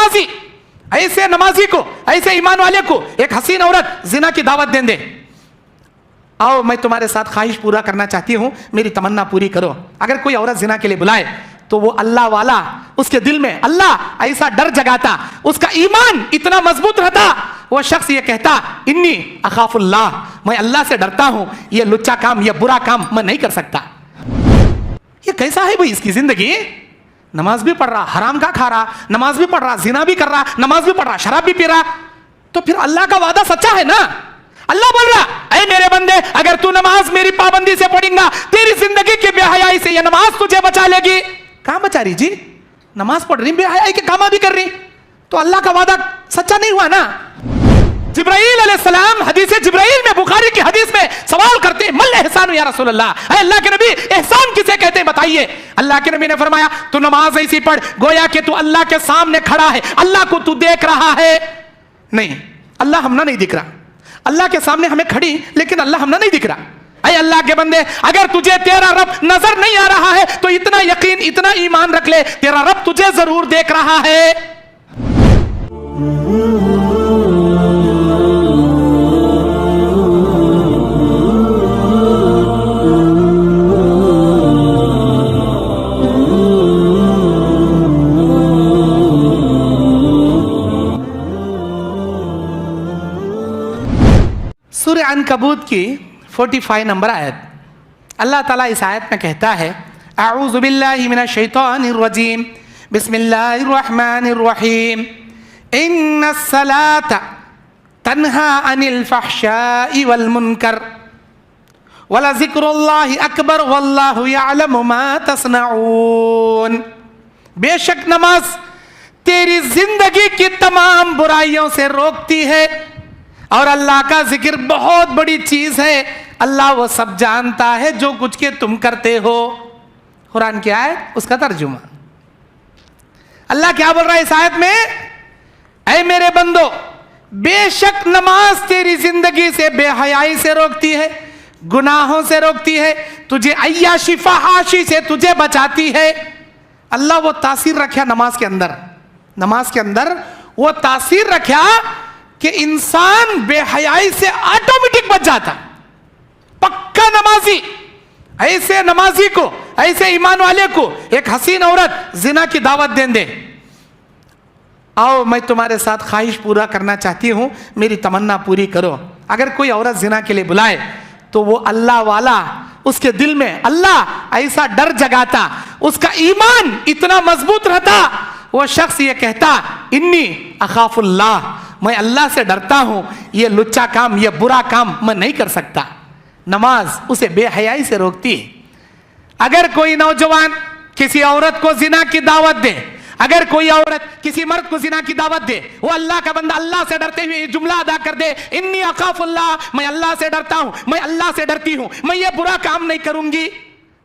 नमाजी, ऐसे नमाजी को, ऐसे ईमान वाले को एक हसीन औरत जिना की दावत दे, आओ मैं तुम्हारे साथ ख्वाहिश पूरा करना चाहती हूं, मेरी तमन्ना पूरी करो। अगर कोई औरत जिना के लिए बुलाए तो वो अल्लाह वाला, उसके दिल में अल्लाह ऐसा डर जगाता, उसका ईमान इतना मजबूत रहता, वो शख्स ये कहता इन्नी अखाफुल्लाह, मैं अल्लाह से डरता हूं, ये लुच्चा काम, ये बुरा काम मैं नहीं कर सकता। ये कैसा है भाई इसकी जिंदगी? नमाज भी पढ़ रहा, हराम का खा रहा, नमाज भी पढ़ रहा, जिना भी कर रहा, नमाज भी पढ़ रहा, शराब भी पी रहा, तो फिर अल्लाह का वादा सच्चा है ना। अल्लाह बोल रहा, ऐ मेरे बंदे, अगर तू नमाज मेरी पाबंदी से पढ़ेगा, तेरी जिंदगी की बेहयाई से ये नमाज तुझे बचा लेगी। कहां बचा रही जी? नमाज पढ़ रही, बेहयाई के काम भी कर रही, तो अल्लाह का वादा सच्चा नहीं हुआ ना। जिब्राइल अलैहिस्सलाम हदीस जिब्राइल में, बुखारी की हदीस में सवाल करते हैं, मल एहसान या रसूल अल्लाह, अल्लाह के नबी एहसान किसे कहते हैं बताइए। अल्लाह के नबी ने फरमाया, तू नमाज ऐसी पढ़ गोया कि तू अल्लाह के सामने खड़ा है, अल्लाह को तू देख रहा है। नहीं, अल्लाह हमना नहीं दिख रहा, अल्लाह के सामने हमें खड़ी, लेकिन अल्लाह हमना नहीं दिख रहा। ऐ अल्लाह के बंदे, अगर तुझे तेरा रब नजर नहीं आ रहा है तो इतना यकीन, इतना ईमान रख ले, तेरा रब तुझे जरूर देख रहा है। सूरह अनकबूत की 45 नंबर आयत, अल्लाह ताला इस आयत में कहता है, अऊज़ु बिल्लाहि मिनश शैतानिर रजीम, बिस्मिल्लाहिर रहमानिर रहीम, इन्नस सलाता तन्हा अनिल फहशाई वल मुनकर वला ज़िक्रुल्लाहि अकबर वल्लाहु यअलमु मा तस्नऊन। बेशक नमाज तेरी जिंदगी की तमाम बुराइयों से रोकती है और अल्लाह का जिक्र बहुत बड़ी चीज है, अल्लाह वो सब जानता है जो कुछ के तुम करते हो। कुरान की आयत, उसका तर्जुमा। अल्लाह क्या बोल रहा है इस आयत में? ऐ मेरे बंदो, बेशक नमाज तेरी जिंदगी से बेहयाई से रोकती है, गुनाहों से रोकती है, तुझे अय्याशी फहाशी से तुझे बचाती है। अल्लाह वो तासीर रखा नमाज के अंदर, नमाज के अंदर वो तासीर रखा कि इंसान बेहयाई से ऑटोमेटिक बच जाता। पक्का नमाजी, ऐसे नमाजी को, ऐसे ईमान वाले को एक हसीन औरत जिना की दावत दे, आओ मैं तुम्हारे साथ ख्वाहिश पूरा करना चाहती हूं, मेरी तमन्ना पूरी करो। अगर कोई औरत जिना के लिए बुलाए तो वो अल्लाह वाला, उसके दिल में अल्लाह ऐसा डर जगाता, उसका ईमान इतना मजबूत रहता, वो शख्स ये कहता इन्नी अखाफुल्लाह, मैं अल्लाह से डरता हूं, ये लुच्चा काम, ये बुरा काम मैं नहीं कर सकता। नमाज उसे बेहयाई से रोकती है। अगर कोई नौजवान किसी औरत को जिना की दावत दे, अगर कोई औरत किसी मर्द को जिना की दावत दे, वो अल्लाह का बंदा अल्लाह से डरते हुए ये जुमला अदा कर दे, इन्नी अखाफुल्लाह, मैं अल्लाह से डरता हूं, मैं अल्लाह से डरती हूं, मैं ये बुरा काम नहीं करूंगी।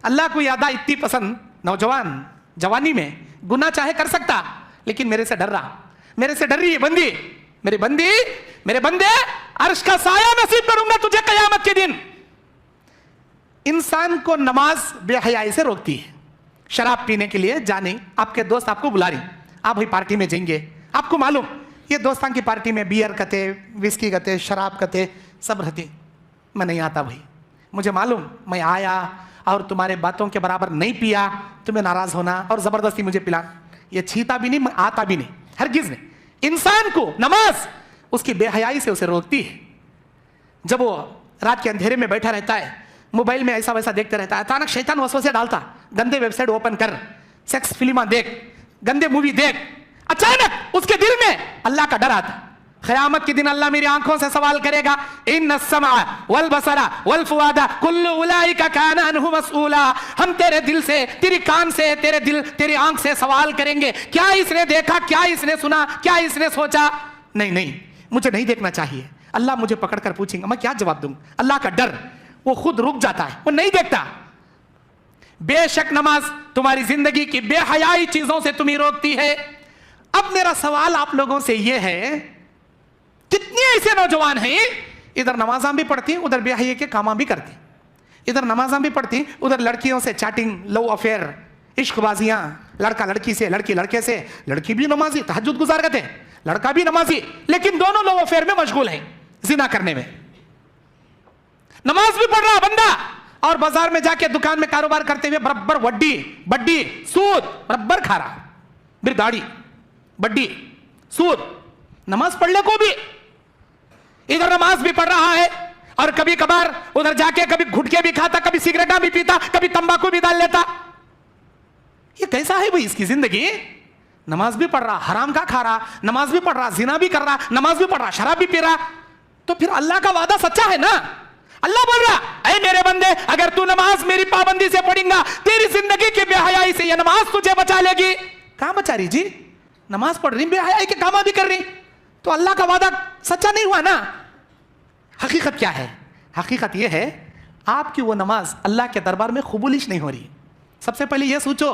अल्लाह को यादा इतनी पसंद, नौजवान जवानी में गुनाह चाहे कर सकता, लेकिन मेरे से डर रहा, मेरे से डर रही है बंदी, मेरे बंदी, मेरे बंदे, अर्श का साया नसीब करूंगा तुझे कयामत के दिन। इंसान को नमाज बेहयाई से रोकती है। शराब पीने के लिए जाने, आपके दोस्त आपको बुला रही, आप भाई पार्टी में जाएंगे, आपको मालूम ये दोस्तान की पार्टी में बियर कते, विस्की कते, शराब कते सब रहती, मैं नहीं आता भाई, मुझे मालूम, मैं आया और तुम्हारे बातों के बराबर नहीं पिया, तुम्हें नाराज होना और जबरदस्ती मुझे पिला, ये छीता भी नहीं, मैं आता भी नहीं, हरगिज नहीं। इंसान को नमाज उसकी बेहयाई से उसे रोकती है। जब वो रात के अंधेरे में बैठा रहता है, मोबाइल में ऐसा वैसा देखते रहता है, अचानक शैतान वसवसे डालता, गंदे वेबसाइट ओपन कर, सेक्स फिल्मा देख, गंदे मूवी देख, अचानक उसके दिल में अल्लाह का डर आता। क़यामत के दिन अल्लाह मेरी आंखों से सवाल करेगा, इन्ना समा वल बसरा वल फुआदा कुल्लु उलाइका काना अन्हु मसऊला। हम तेरे दिल से, तेरी कान से, तेरे दिल, तेरी आंख से सवाल करेंगे, क्या इसने देखा, क्या इसने सुना, क्या इसने सोचा। नहीं नहीं, मुझे नहीं देखना चाहिए, अल्लाह मुझे पकड़ कर पूछेंगे, मैं क्या जवाब दूंगा। अल्लाह का डर, वो खुद रुक जाता है, वो नहीं देखता। बेशक नमाज तुम्हारी जिंदगी की बेहयाई चीजों से तुम्हें रोकती है। अब मेरा सवाल आप लोगों से यह है, कितने ऐसे नौजवान हैं इधर नमाज़ां भी पढ़ती, उधर बेहयाई के काम भी करती, इधर नमाज़ां भी पढ़ती, उधर लड़कियों से चैटिंग, लव अफेयर, इश्कबाजियां, लड़का लड़की से, लड़की लड़के से, लड़की भी नमाजी तहज्जुद गुजार करते, लड़का भी नमाजी, लेकिन दोनों लोग अफेयर में मशगूल हैं, जिना करने में। नमाज भी पढ़ रहा बंदा और बाजार में जाके दुकान में कारोबार करते हुए बराबर वड्डी बड्डी सूद बराबर खा रहा, बिरदाड़ी बड्डी सूद। नमाज पढ़ने को भी इधर नमाज भी पढ़ रहा है और कभी कभार उधर जाके कभी गुटखे भी खाता, कभी सिगरेटा भी पीता, कभी तंबाकू भी डाल लेता। ये कैसा है भाई इसकी जिंदगी? नमाज भी पढ़ रहा, हराम का खा रहा, नमाज भी पढ़ रहा, जिना भी कर रहा, नमाज भी पढ़ रहा, शराब भी पी रहा। तो फिर अल्लाह का वादा सच्चा है ना? अल्लाह बोल रहा, ऐ मेरे बंदे, अगर तू नमाज मेरी पाबंदी से पढ़ेगा, तेरी जिंदगी की बेहयाई से यह नमाज तुझे बचा लेगी। कहां बचा रही जी? नमाज पढ़ रही, बेहयाई के काम भी कर रही, तो अल्लाह का वादा सच्चा नहीं हुआ ना? हकीकत क्या है? हकीकत यह है आपकी वो नमाज अल्लाह के दरबार में कबूलिश नहीं हो रही। सबसे पहले यह सोचो,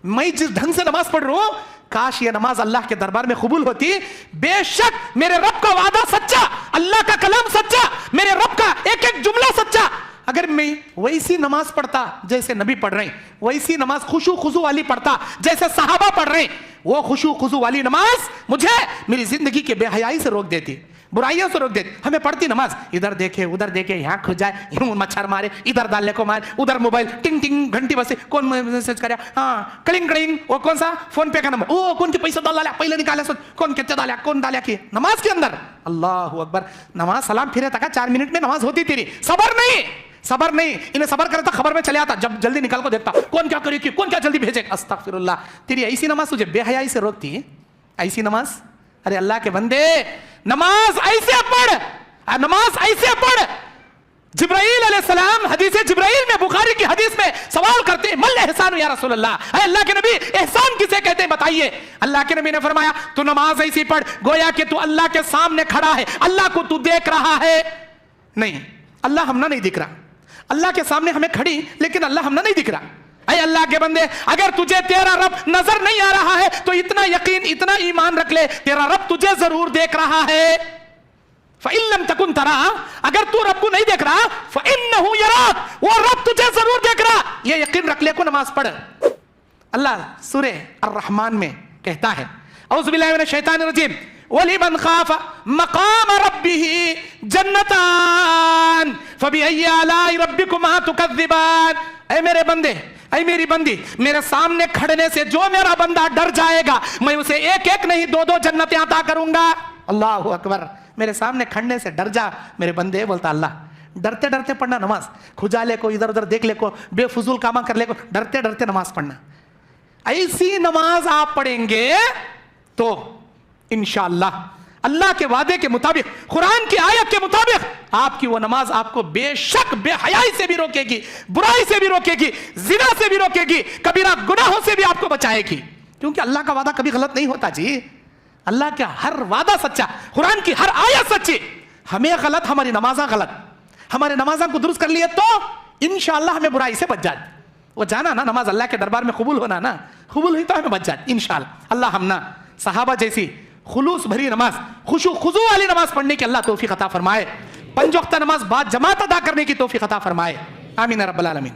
मैं जिस ढंग से नमाज पढ़ रहा हूं, काश ये नमाज अल्लाह के दरबार में कबूल होती। बेशक मेरे रब का वादा सच्चा, अल्लाह का कलाम सच्चा, मेरे रब का एक एक जुमला सच्चा। अगर मैं वैसी नमाज पढ़ता जैसे नबी पढ़ रहे, वैसी नमाज खुशू खुजू वाली पढ़ता जैसे सहाबा पढ़ रहे, वो खुशू खुजू वाली नमाज मुझे मेरी जिंदगी के बेहयाई से रोक देती, बुराइयों से रोक देती। हमें पढ़ती नमाज, इधर देखे उधर देखे, यहाँ खुद जाए, यूं मच्छर मारे, इधर डालने को मारे, उधर मोबाइल टिंग टिंग घंटी बसे, कौन मैसेज करे, हाँ कलिंग कलिंग, वो कौन सा फोन पे का नंबर, ओ कौन के पैसा डाला, पहले निकाले सो, कौन कितने डाला, कौन डाला की नमाज के अंदर। अल्लाह अकबर, नमाज सलाम फिरे तक 4 मिनट में नमाज होती तेरी। सबर नहीं, सबर नहीं, इन्हें सबर करता खबर में चले आता, जब जल्दी निकल को देखता कौन क्या करे कि कौन क्या जल्दी भेजे। अस्तगफिरुल्लाह, तेरी ऐसी नमाज तुझे बेहयाई से रोकती है, ऐसी नमाज। अरे अल्लाह के बंदे, नमाज ऐसे पढ़, नमाज ऐसे पढ़। जिब्राइल अलैहिस्सलाम हदीस जिब्राइल में, बुखारी की हदीस में सवाल करते हैं, मल एहसान या रसूल अल्लाह, अल्लाह के नबी एहसान किसे कहते हैं बताइए। अल्लाह के नबी ने फरमाया, तू नमाज ऐसी पढ़ गोया कि तू अल्लाह के सामने खड़ा है, अल्लाह को तू देख रहा है। नहीं, अल्लाह हमना नहीं दिख रहा, अल्लाह के सामने हमें खड़ी, लेकिन अल्लाह हमना नहीं दिख रहा। ऐ अल्लाह के बंदे, अगर तुझे तेरा रब नजर नहीं आ रहा है तो इतना यकीन, इतना ईमान रख ले, तेरा रब तुझे जरूर देख रहा है। फ़इल्लम तकुन तरा, अगर तू रब को नहीं देख रहा, फ़इन्नहु यराक, वो रब तुझे जरूर देख रहा। ये यकीन रख ले को नमाज पढ़। अल्लाह सूरे अर्रहमान में कहता है, औज़ु बिल्लाहि मिनश शैतानिर रजीम, वलिमन खाफ मकाम रब्बिही जन्नतान फबिअय्यि आलाई रब्बिकुमा तुकज़्ज़िबान। ऐ मेरे बंदे, ऐ मेरी बंदी, मेरे सामने खड़ने से जो मेरा बंदा डर जाएगा, मैं उसे एक एक नहीं 2-2 जन्नतें अता करूंगा। अल्लाह अकबर, मेरे सामने खड़ने से डर जा मेरे बंदे, बोलता अल्लाह। डरते डरते पढ़ना नमाज, खुजाले को, इधर उधर देख ले को, बेफुजूल कामा कर ले को, डरते डरते नमाज पढ़ना। ऐसी नमाज आप पढ़ेंगे तो इंशाअल्लाह अल्लाह के वादे के मुताबिक, कुरान की आयत के मुताबिक, आपकी वो नमाज आपको बेशक बेहयाई से भी रोकेगी, बुराई से भी रोकेगी, जिना से भी रोकेगी, कबीरा गुनाहों से भी आपको बचाएगी। क्योंकि अल्लाह का वादा कभी गलत नहीं होता जी। अल्लाह का हर वादा सच्चा, कुरान की हर आयत सच्ची। हमें गलत, हमारी नमाजा गलत, हमारे नमाजा को दुरुस्त कर लिए तो इंशाअल्लाह हमें बुराई से बच जाती। वो जाना ना, नमाज अल्लाह के दरबार में कबूल होना ना, कबूल हुई तो हमें बच जाती इंशाअल्लाह। अल्लाह हम ना सहाबा जैसी खुलूस भरी नमाज, खुशू खुजू वाली नमाज पढ़ने की अल्लाह तौफीक अता फरमाए। 5 वक्त नमाज बाद जमात अदा करने की तौफीक अता फरमाए। आमीन या रब्बल आलमीन।